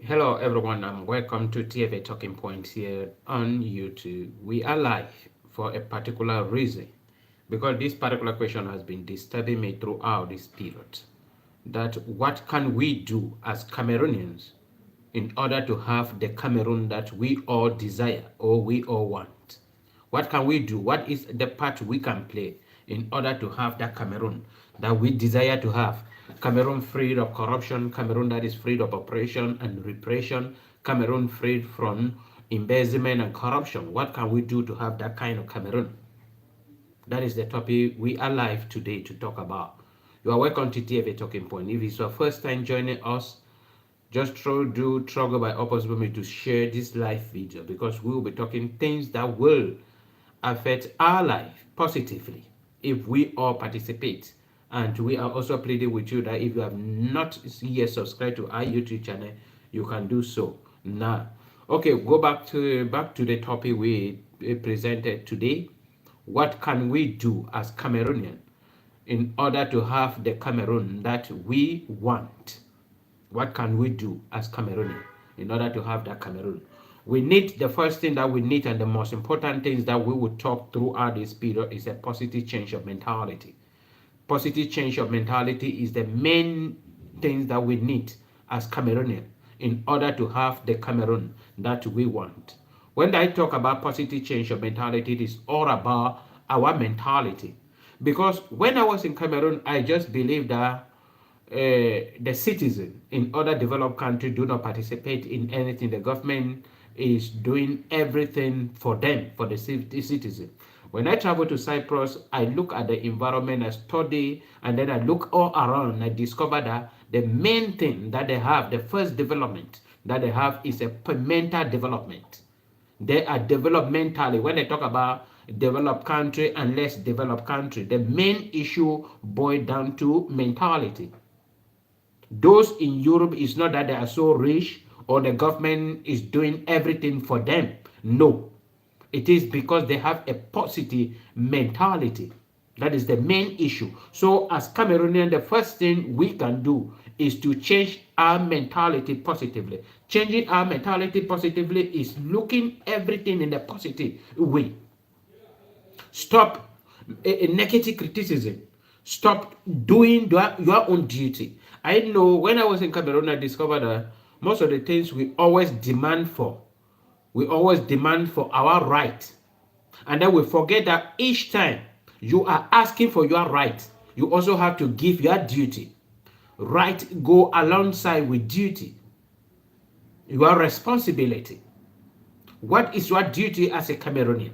Hello everyone and welcome to TFA Talking Points here on YouTube. We are live for a particular reason because this particular question has been disturbing me throughout this period. That what can we do as Cameroonians in order to have the Cameroon that we all desire or we all want? What can we do? What is the part we can play in order to have that Cameroon that we desire to have? Cameroon freed of corruption, Cameroon that is freed of oppression and repression, Cameroon freed from embezzlement and corruption. What can we do to have that kind of Cameroon? That is the topic we are live today to talk about. You are welcome to TFA Talking Point. If it's your first time joining us, just do struggle by opposite me to share this live video because we will be talking things that will affect our life positively if we all participate. And we are also pleading with you that if you have not yet subscribed to our YouTube channel, you can do so now. Okay, go back to the topic we presented today. What can we do as Cameroonian in order to have the Cameroon that we want? What can we do as Cameroonian in order to have that Cameroon? We need, the first thing that we need and the most important things that we will talk throughout this period is a positive change of mentality. Positive change of mentality is the main things that we need as Cameroonian in order to have the Cameroon that we want. When I talk about positive change of mentality, it is all about our mentality. Because when I was in Cameroon, I just believed that the citizen in other developed countries do not participate in anything. The government is doing everything for them, for the citizen. When I travel to Cyprus, I look at the environment, I study, and then I look all around. I discover that the main thing that they have, the first development that they have is a mental development. They are developmentally, when they talk about developed country and less developed country, the main issue boils down to mentality. Those in Europe, is not that they are so rich or the government is doing everything for them. No, it is because they have a positive mentality. That is the main issue. So as Cameroonian, the first thing we can do is to change our mentality positively. Changing our mentality positively is looking everything in a positive way. Stop a negative criticism. Stop doing your own duty. I know when I was in Cameroon, I discovered that most of the things we always demand for our right. And then we forget that each time you are asking for your right, you also have to give your duty. Right go alongside with duty. Your responsibility. What is your duty as a Cameroonian?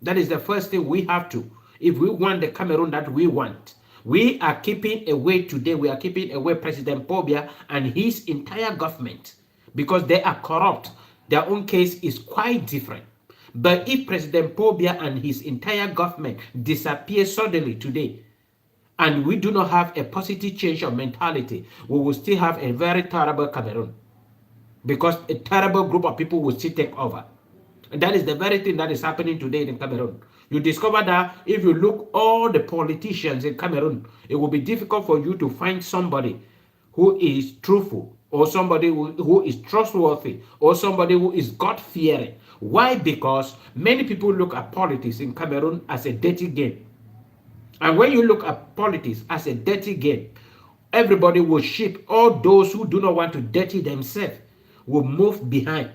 That is the first thing we have to. If we want the Cameroon that we want, we are keeping away today. We are keeping away President Pobia and his entire government because they are corrupt. Their own case is quite different. But if President Pobia and his entire government disappear suddenly today, and we do not have a positive change of mentality, we will still have a very terrible Cameroon because a terrible group of people will still take over. And that is the very thing that is happening today in Cameroon. You discover that if you look all the politicians in Cameroon, it will be difficult for you to find somebody who is truthful or somebody who is trustworthy or somebody who is God-fearing. Why? Because many people look at politics in Cameroon as a dirty game. And when you look at politics as a dirty game, everybody will ship. All those who do not want to dirty themselves will move behind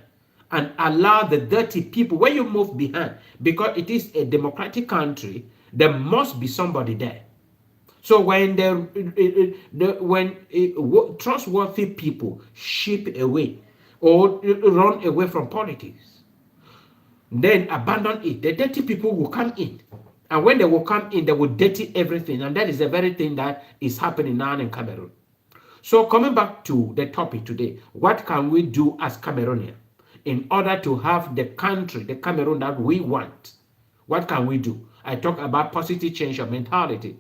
and allow the dirty people. When you move behind, because it is a democratic country, there must be somebody there. So when trustworthy people ship away or run away from politics, then abandon it, the dirty people will come in. And when they will come in, they will dirty everything. And that is the very thing that is happening now in Cameroon. So coming back to the topic today, what can we do as Cameroonians in order to have the country, the Cameroon that we want? What can we do? I talk about positive change of mentality.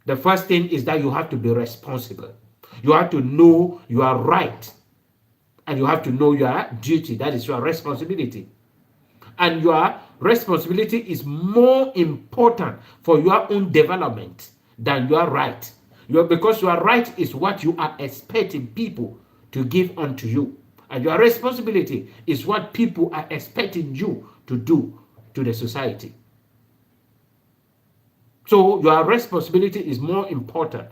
The first thing is that you have to be responsible. You have to know your right. And you have to know your duty. That is your responsibility. And your responsibility is more important for your own development than your right. Because your right is what you are expecting people to give unto you. And your responsibility is what people are expecting you to do to the society. So your responsibility is more important.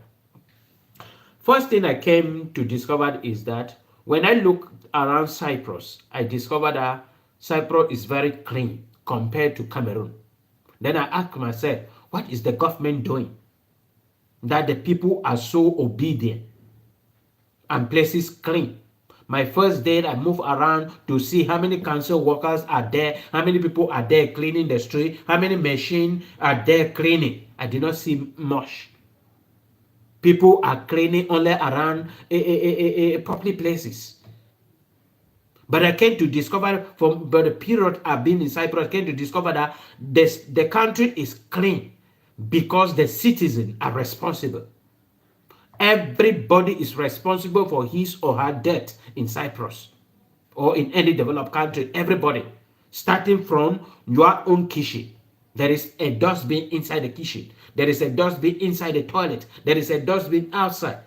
First thing I came to discover is that when I look around Cyprus, I discovered that Cyprus is very clean compared to Cameroon. Then I asked myself, what is the government doing that the people are so obedient and places clean? My first day, I moved around to see how many council workers are there, how many people are there cleaning the street, how many machines are there cleaning. I did not see much. People are cleaning only around public places. But I came to discover from the period I've been in Cyprus, I came to discover that the country is clean because the citizens are responsible. Everybody is responsible for his or her death in Cyprus or in any developed country. Everybody, starting from your own kitchen. There is a dustbin inside the kitchen. There is a dustbin inside the toilet. There is a dustbin outside,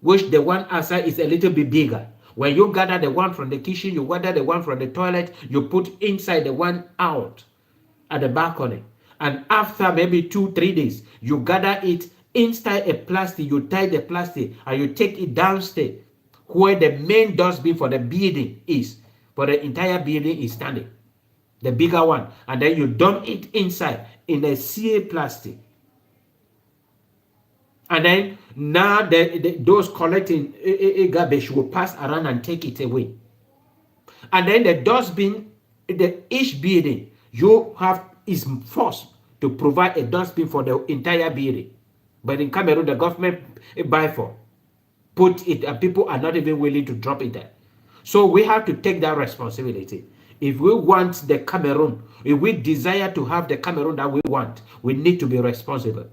which the one outside is a little bit bigger. When you gather the one from the kitchen, you gather the one from the toilet, you put inside the one out at the balcony. And after maybe 2-3 days, you gather it inside a plastic, you tie the plastic, and you take it downstairs where the main dustbin for the building is, for the entire building is standing, the bigger one, and then you dump it inside in a sealed plastic. And then now those collecting garbage will pass around and take it away. And then the dustbin, each building, you have is forced to provide a dustbin for the entire building. But in Cameroon, the government buy for, put it, and people are not even willing to drop it there. So we have to take that responsibility. If we want the Cameroon, if we desire to have the Cameroon that we want, we need to be responsible.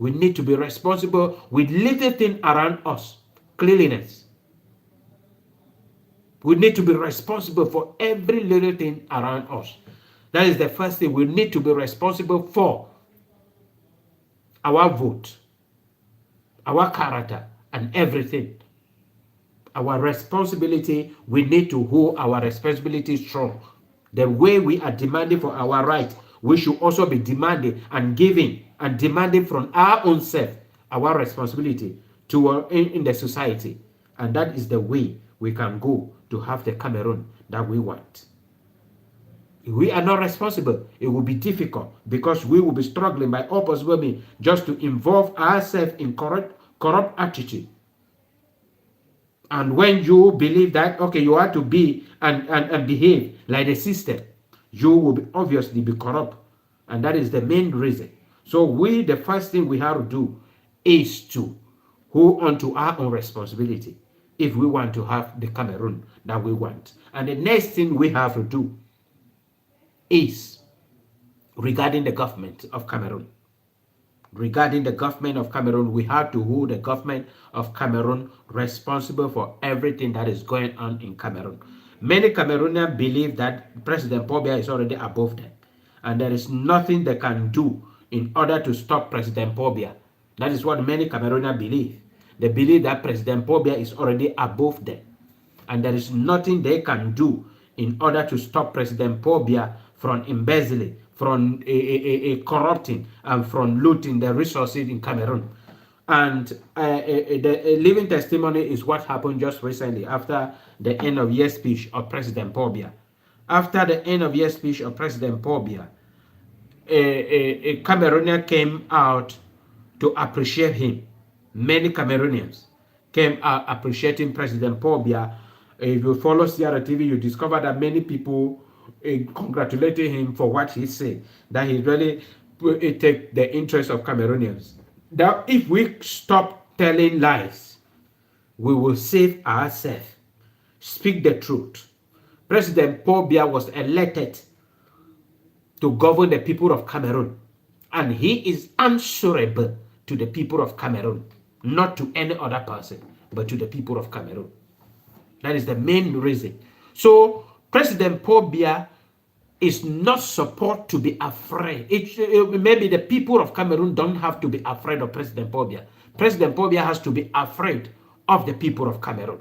We need to be responsible with little things around us. Cleanliness. We need to be responsible for every little thing around us. That is the first thing. We need to be responsible for our vote, our character, and everything. Our responsibility, we need to hold our responsibility strong. The way we are demanding for our right, we should also be demanding and giving and demanding from our own self our responsibility to in the society. And that is the way we can go to have the Cameroon that we want. If we are not responsible, it will be difficult because we will be struggling by all possible means just to involve ourselves in corrupt attitude. And when you believe that, okay, you have to be and behave like the system, you will be obviously be corrupt. And that is the main reason. So the first thing we have to do is to hold on to our own responsibility if we want to have the Cameroon that we want. And the next thing we have to do is regarding the government of Cameroon. Regarding the government of Cameroon, we have to hold the government of Cameroon responsible for everything that is going on in Cameroon. Many Cameroonians believe that President Paul Biya is already above them, and there is nothing they can do in order to stop President Paul Biya. That is what many Cameroonians believe. They believe that President Paul Biya is already above them, and there is nothing they can do in order to stop President Paul Biya from embezzling, from corrupting, and from looting the resources in Cameroon. And the living testimony is what happened just recently after the end of year speech of President Paul Biya. After the end of year speech of President Paul Biya, a Cameroonian came out to appreciate him. Many Cameroonians came out appreciating President Paul Biya. If you follow Sierra TV, you discover that many people congratulated him for what he said, that he really take the interest of Cameroonians. That if we stop telling lies, we will save ourselves. Speak the truth. President Paul Biya was elected to govern the people of Cameroon, and he is answerable to the people of Cameroon, not to any other person, but to the people of Cameroon. That is the main reason. So President Paul Biya is not supposed to be afraid. Maybe the people of Cameroon don't have to be afraid of President Paul Biya. President Paul Biya has to be afraid of the people of Cameroon.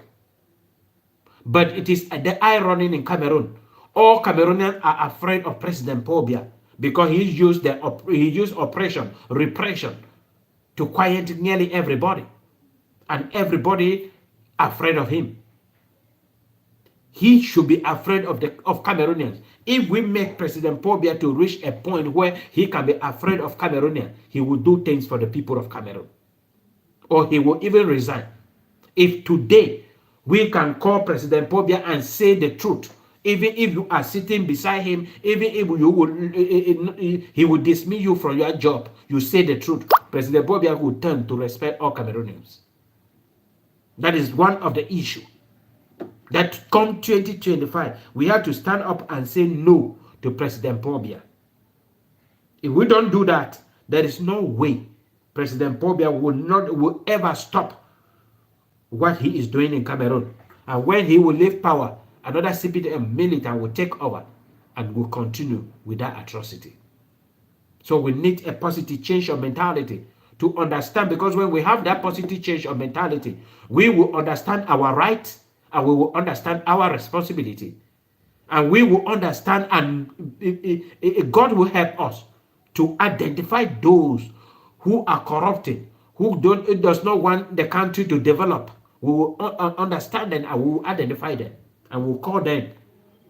But it is the irony in Cameroon. All Cameroonians are afraid of President Pobia because he used oppression, repression to quiet nearly everybody. And everybody afraid of him. He should be afraid of Cameroonians. If we make President Pobia to reach a point where he can be afraid of Cameroonians, he will do things for the people of Cameroon. Or he will even resign. If today we can call President Pobia and say the truth, even if you are sitting beside him, even if he will dismiss you from your job, you say the truth, President Pobia will turn to respect all Cameroonians. That is one of the issues. That come 2025, we have to stand up and say no to President Pobia. If we don't do that, there is no way President Pobia will ever stop what he is doing in Cameroon. And when he will leave power, another CPDM militant will take over and will continue with that atrocity. So we need a positive change of mentality to understand, because when we have that positive change of mentality, we will understand our rights and we will understand our responsibility. And we will understand, and God will help us to identify those who are corrupting, who does not want the country to develop. We will understand them and we will identify them and we will call them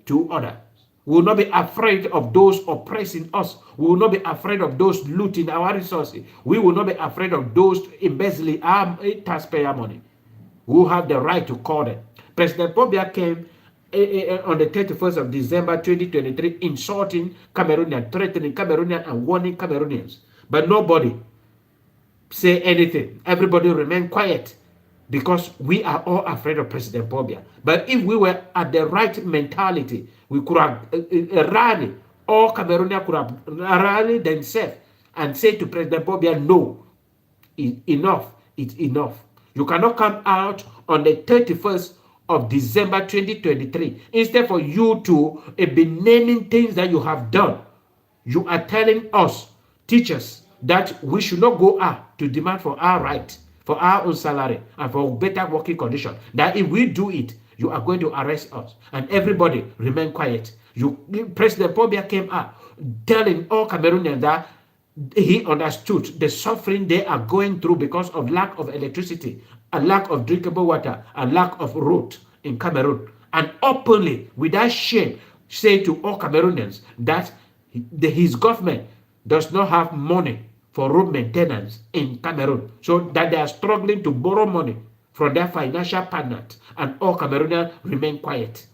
to order. We will not be afraid of those oppressing us. We will not be afraid of those looting our resources. We will not be afraid of those embezzling our taxpayer money. We will have the right to call them. President Pobia came on the 31st of December 2023 insulting Cameroonians, threatening Cameroonians and warning Cameroonians. But nobody say anything. Everybody remain quiet because we are all afraid of President Pobia. But if we were at the right mentality, we could have rallied. All Cameroonians could have rallied themselves and say to President Pobia, no, enough, it's enough. You cannot come out on the 31st of December 2023. Instead for you to be naming things that you have done, you are telling us, teachers, that we should not go out to demand for our right, for our own salary, and for better working conditions. That if we do it, you are going to arrest us. And everybody remain quiet. President Pobia came out telling all Cameroonians that he understood the suffering they are going through because of lack of electricity, a lack of drinkable water, a lack of road in Cameroon. And openly, without shame, say to all Cameroonians that his government does not have money for road maintenance in Cameroon. So that they are struggling to borrow money from their financial partners, and all Cameroonians remain quiet.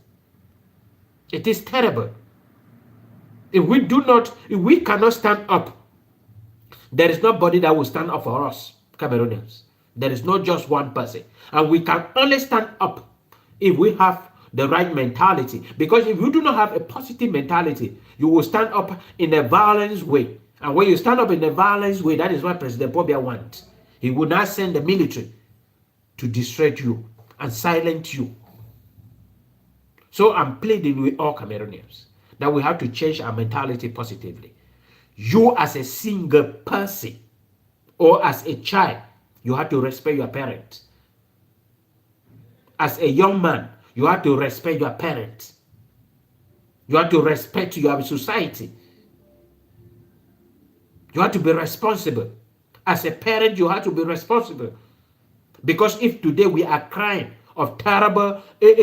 It is terrible. If we cannot stand up, there is nobody that will stand up for us, Cameroonians. There is not just one person. And we can only stand up if we have the right mentality. Because if you do not have a positive mentality, you will stand up in a violent way. And when you stand up in a violent way, that is what President Pobia wants. He will not send the military to distract you and silence you. So I'm pleading with all Cameroonians that we have to change our mentality positively. You as a single person or as a child, you have to respect your parents. As a young man, you have to respect your parents. You have to respect your society. You have to be responsible. As a parent, you have to be responsible. Because if today we are crying of terrible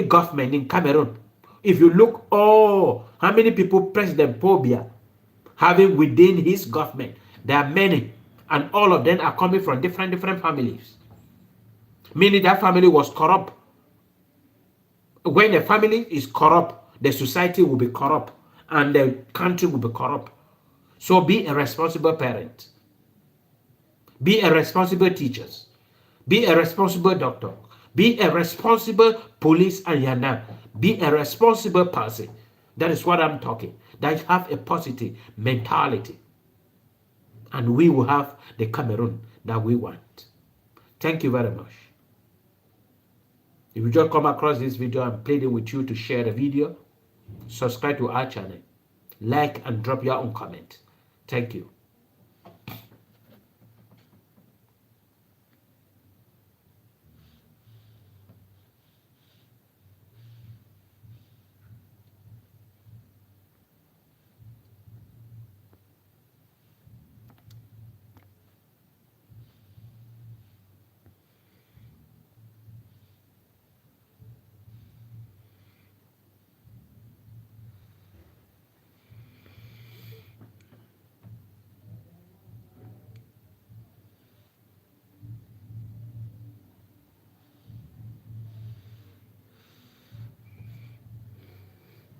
government in Cameroon, if you look, how many people President Pobia having within his government, there are many, and all of them are coming from different families. Meaning that family was corrupt. When a family is corrupt, the society will be corrupt, and the country will be corrupt. So be a responsible parent. Be a responsible teacher. Be a responsible doctor. Be a responsible police and yana. Be a responsible person. That is what I'm talking. That have a positive mentality. And we will have the Cameroon that we want. Thank you very much. If you just come across this video, I'm pleading with you to share the video, subscribe to our channel, like and drop your own comment. Thank you.